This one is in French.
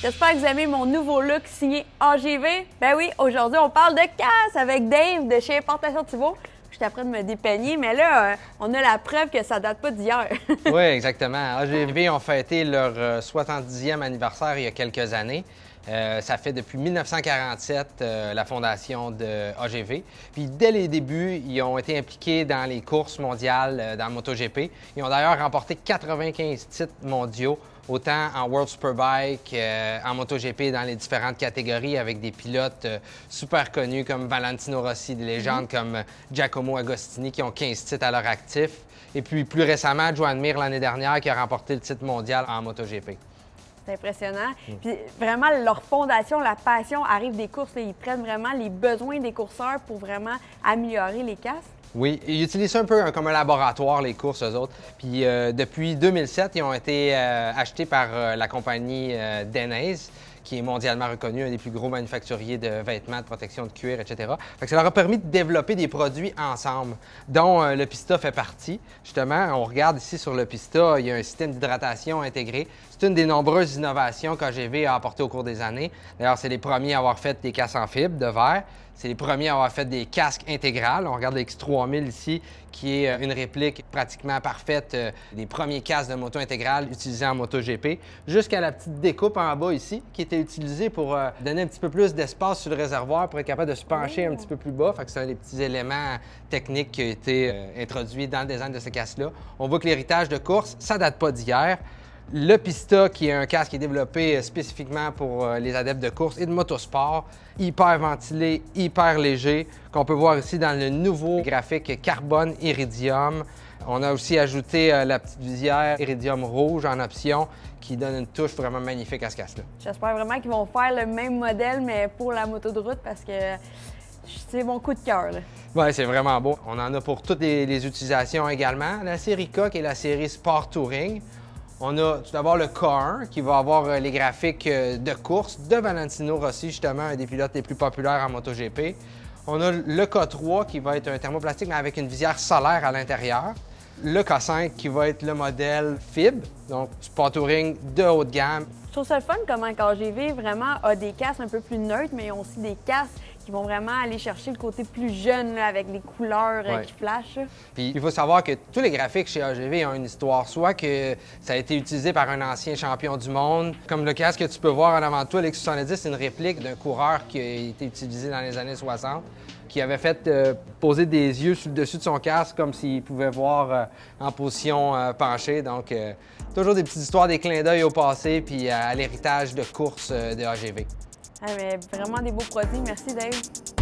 J'espère que vous aimez mon nouveau look signé AGV. Ben oui, aujourd'hui, on parle de casse avec Dave de chez Importation Thibault. J'étais en train de me dépeigner, mais là, on a la preuve que ça date pas d'hier. Oui, exactement. AGV ont fêté leur 70e anniversaire il y a quelques années. Ça fait depuis 1947 la fondation de AGV. Puis dès les débuts, ils ont été impliqués dans les courses mondiales dans le MotoGP. Ils ont d'ailleurs remporté 95 titres mondiaux, autant en World Superbike, en MotoGP, dans les différentes catégories, avec des pilotes super connus comme Valentino Rossi, des légendes comme Giacomo Agostini qui ont 15 titres à leur actif. Et puis plus récemment, Joan Mir l'année dernière qui a remporté le titre mondial en MotoGP. C'est impressionnant. Puis vraiment, leur fondation, la passion arrive des courses. Là, ils prennent vraiment les besoins des courseurs pour vraiment améliorer les casques. Oui, ils utilisent ça un peu comme un laboratoire, les courses, eux autres. Puis depuis 2007, ils ont été achetés par la compagnie Denez, qui est mondialement reconnue, un des plus gros manufacturiers de vêtements, de protection de cuir, etc. Fait que ça leur a permis de développer des produits ensemble, dont le Pista fait partie. Justement, on regarde ici sur le Pista, il y a un système d'hydratation intégré. C'est une des nombreuses innovations qu'AGV a apportées au cours des années. D'ailleurs, c'est les premiers à avoir fait des casques en fibre de verre. C'est les premiers à avoir fait des casques intégrales. On regarde le X3000 ici, qui est une réplique pratiquement parfaite des premiers casques de moto intégrales utilisés en MotoGP, jusqu'à la petite découpe en bas ici, qui était utilisée pour donner un petit peu plus d'espace sur le réservoir pour être capable de se pencher un petit peu plus bas. Fait que c'est un des petits éléments techniques qui a été introduit dans le design de ce casque-là. On voit que l'héritage de course, ça date pas d'hier. Le Pista, qui est un casque qui est développé spécifiquement pour les adeptes de course et de motosport, hyper ventilé, hyper léger, qu'on peut voir ici dans le nouveau graphique carbone iridium. On a aussi ajouté la petite visière iridium rouge en option qui donne une touche vraiment magnifique à ce casque-là. J'espère vraiment qu'ils vont faire le même modèle, mais pour la moto de route, parce que c'est mon coup de cœur. Oui, c'est vraiment beau. On en a pour toutes les utilisations également. La série K, qui est la série Sport Touring. On a tout d'abord le K1 qui va avoir les graphiques de course de Valentino Rossi, justement, un des pilotes les plus populaires en MotoGP. On a le K3 qui va être un thermoplastique mais avec une visière solaire à l'intérieur. Le K5 qui va être le modèle fibre, donc Sport Touring de haut de gamme. Je trouve ça le fun comment AGV vraiment a des casques un peu plus neutres, mais ils ont aussi des casques qui vont vraiment aller chercher le côté plus jeune là, avec les couleurs qui flashent. Puis il faut savoir que tous les graphiques chez AGV ont une histoire, soit que ça a été utilisé par un ancien champion du monde, comme le casque que tu peux voir en avant de toi, l'X70, c'est une réplique d'un coureur qui a été utilisé dans les années 60, qui avait fait poser des yeux sur le dessus de son casque comme s'il pouvait voir en position penchée. Donc, toujours des petites histoires, des clins d'œil au passé puis à l'héritage de course de AGV. Ah, mais vraiment des beaux produits. Merci, Dave.